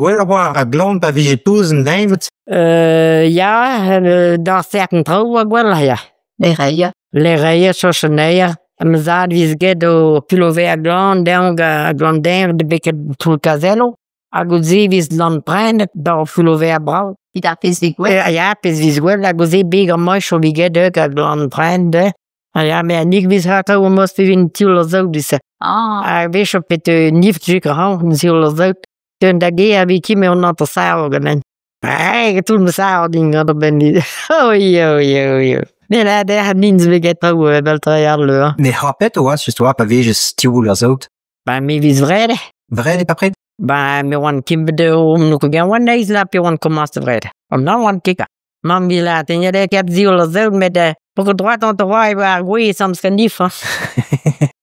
Gwell war a glond a vi tozen nevet. Ja, daar certain trouwen wel, ja. Les rayes. Les rayes, zo snijden. En me zei, wie gaat do pilover glond, de glondin, de beke tul casello. A gozi, wie land prende, daar pilover brau. Die daar pis die gwell. Ja, pis wie gwell, a gozi, bega moisho, wie gaat ook, a glond prende. Ja, maar niet wie gaat ook, moest we in tilo zo, dus. Wees op het niet zeker houden, tilo zo. Toen dat geef wie kiemen om te saugen. Toen me saugen, dat ben ik. Oei. Nee, dat had niets weggetrouwen, wel 3 jaar leur. Ne hapet o was, just wap a vege stioul a zout. Ben, me wie vrede. Vrede pa pred? Ben, me wan kimbede om nog gaan wan days lap je wan kom als te vrede. Om dan wan kikker. Man wie laten je dat heb ziel a zout met de pour droit aan te waai waar goeie soms kan niet van.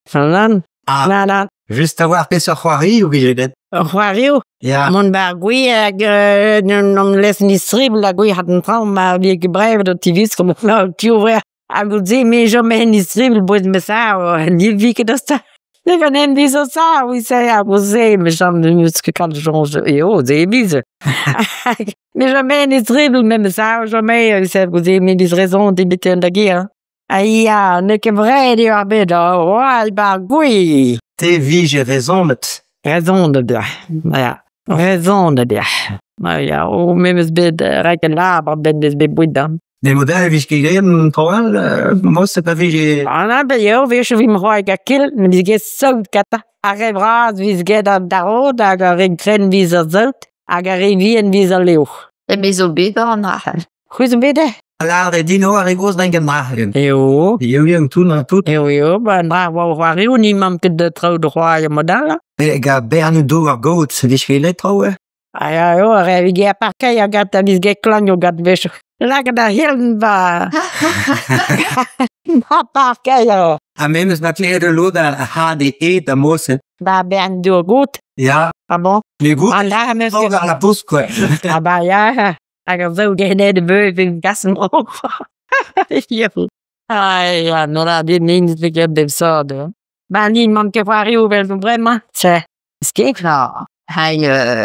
Van dan. Na dan. Just a war pes a c'hoari ou vege den? Wario? Ja. Mon bar goeie, om lessen die stribel, la goeie had een traum, maar wie gebreven dat die wist, kom nou, tjoe, a goed zie, me jo me die stribel, boeit me sao, die wieke dat sta. Ik kan hem die zo sao, ik zei, ja, goed zie, me jam de muske kan changer, jo, zie bize. Me jo me die stribel, me me sao, jo me, ik zei, goed zie, me die raison, die beten da gear. Ja, ne ke vrede, ja, beda, wal bar goeie. Te vege raison met. Raison de bien. Ja. Raison de bien. Nou ja, hoe memes bid rijke laber ben dus beboeid dan. De model vege gegeven, trouwel, moest pa vege... Nou, ben je weer zo wie me hoor ik kil, maar die gaat zout katten. Arrivera, wie gaat dat daar, daar ga ik kren wie ze zout, ga revien wie ze leeuw. En me zo beter naar. Goed zo bidden? Alare dino arigos denken maken. Jo. Jo, toen aan toe. Jo, maar daar waar je niemand kan trouwen gooien modellen. Ik ga bijna door a goat, vege gele trouwen. Ja, joh, ik ga parken, je gaat dat is geen klang, je gaat weg. Laat daar heel ba. Ma parken, joh. A memes na klede loda HDE da mosse. Daar ben je goed. Ja. Ah bon? Le goed. En daar is Ook aan la pousse, quoi. Ah bah ja. Ik heb zo geen de beuven in kassen ook. Ja, nou dat is niet ik heb dit zo doen. Maar niemand kan vragen hoeveel van Bremma. Zeg, skip nou. Hij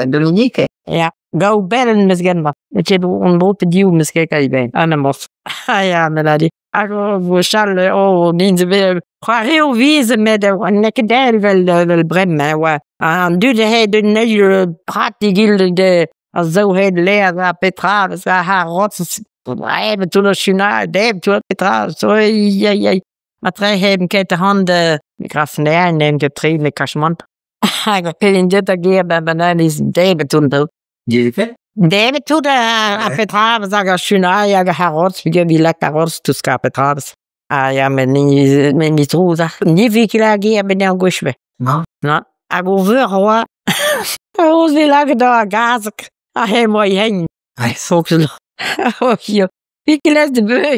Dominique. Ja, go bellen misschien maar. Ik heb een bote duw misschien kan je bij. En dan moet. Ja, maar dat is. We zullen oh niet weer. Ga heel wezen met de nekkedel wel Bremma. En doe de hij de nieuwe prachtige de. Als zo heel leer Petra, dat is haar rots. Even toen als je naar de toen Petra, zo ja. Maar twee hebben keten handen. Ik ga van daar neemt je trainen de kashmant. Ik wil in dit keer bij bananen is David toen dood. Je David toen de Petra, we zeggen als je naar je haar rots, wie lekker rots tussen Petra. Ja, met niet roze. Niet veel keer ben je goed weg. Nou. Nou, ik wil weer hoor. Hoe ze lagen daar gazig. Ah, hey, mooi heen. Ai. Zo. Oh, joh. Wie les de beu.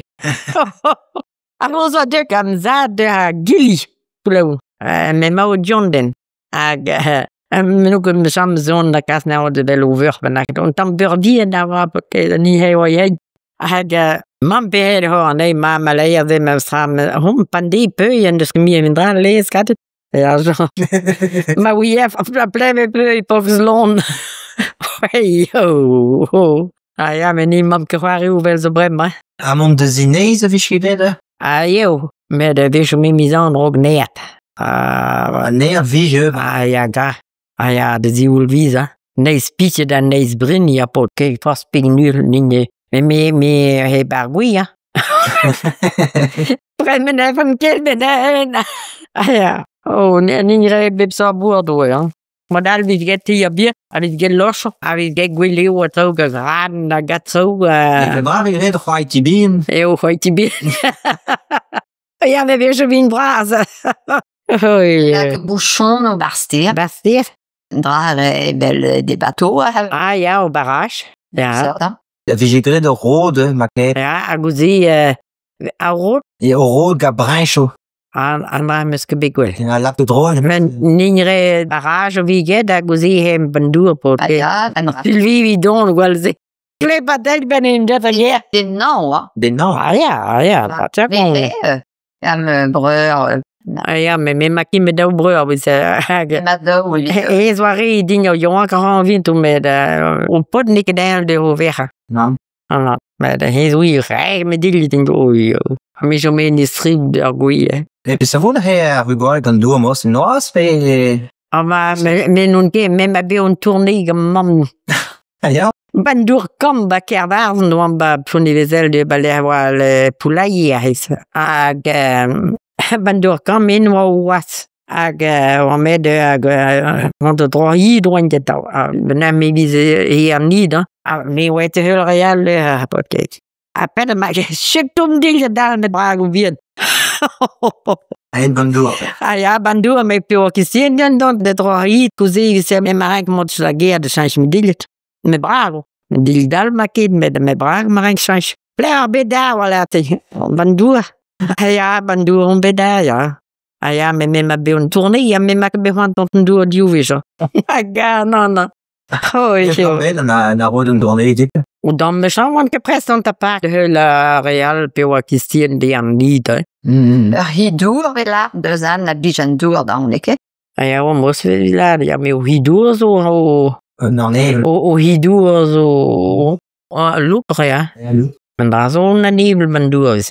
Ik was wat dik aan zaad de gilly. Blauw. Met mouw John den. En ook een samen zoon dat ik nou de wel over ben. En dan burdien daar wat ik niet heel heen. Man beheerde hoor. Nee, maar leer ze me samen. Hom pandie peuien. Dus meer in dran lees gaat het. Ja, zo. Maar wie heeft een probleem met profesloon. Hey, ho. Ah ja, maar niemand kan waar hoeveel ze brengen. Amon de Zinese vege gele. Joh, met de vege met mizan ook neert. Nee, vege. Ja, daar. Ja, de ziel visa. Nee, spietje dan nee, brin, ja, pot. Kijk, vast ping nu, niet. Me, he, bargoei, ja. Breng me even kilben, ja. Oh, nee, niet rijden bij zo'n boer door, ja. Maar daar is het hier bier, en het gaat los, en het gaat goed leeuwen, het ook geraden, dat gaat zo. Maar ik weet toch je bien. Heel goed je bien. Ja, we weer zo wie een brazen. Lekker bouchon barsteer. Barsteer? Daar wel de bateau. Ah ja, op barrage. Ja. De vege gele de rode, maar kijk. Ja, ik zie, rood. Je rode gabrancho. En maar misschien ben ik wel. Ja, laat het drogen. Men niet barrage wie gaat, dat zie je hem bandoerpot. Ja, en wie doen wel ze. Kleep wat ik ben in dat jaar. de nou, De nou. Ja, dat is ook wel. Ja, mijn broer, Ja, men man kan med det brød, hvis Met de Hij soirée dingen jongen kan vindt met op pot niks daar de over. Nou, Nou, maar de hij weer hij met die dingen oei. Maar zo men die strip de goeie. så hun her, vi går i den lure mos, nå også Maar men nun ke men bij een tournee mam. ja, Ben door kan ba kervazen dan ba universel de ballet poulailler is. Ben door kan men was. On met want de droit doin de tau. Ben me diese hier niet. Me weet heel real pocket. Appelle maar je tom ding daar met brago bien. en den lure. Ja, bandu me più che siano don de droit così se me marek mod la guerre de change me dilit. Me brago. Dil dal makid me brago marek change. Plair beda wala te. Bandu. Ja, bandu on beda ja. Ja, me be un tournée, ja me mak be van tot do diuviso. Aga no. Oh, Jeg skal vælge, når rundt den ikke. Og dan me chan que presenta part de la real più che siano de anita. Hidour là, 2 ans, la bijan dour dans les Ja, o mos là, ja me hidour zo Nee, o hidour zo. Look ja. ja, Men daar zo een nebel bandu is.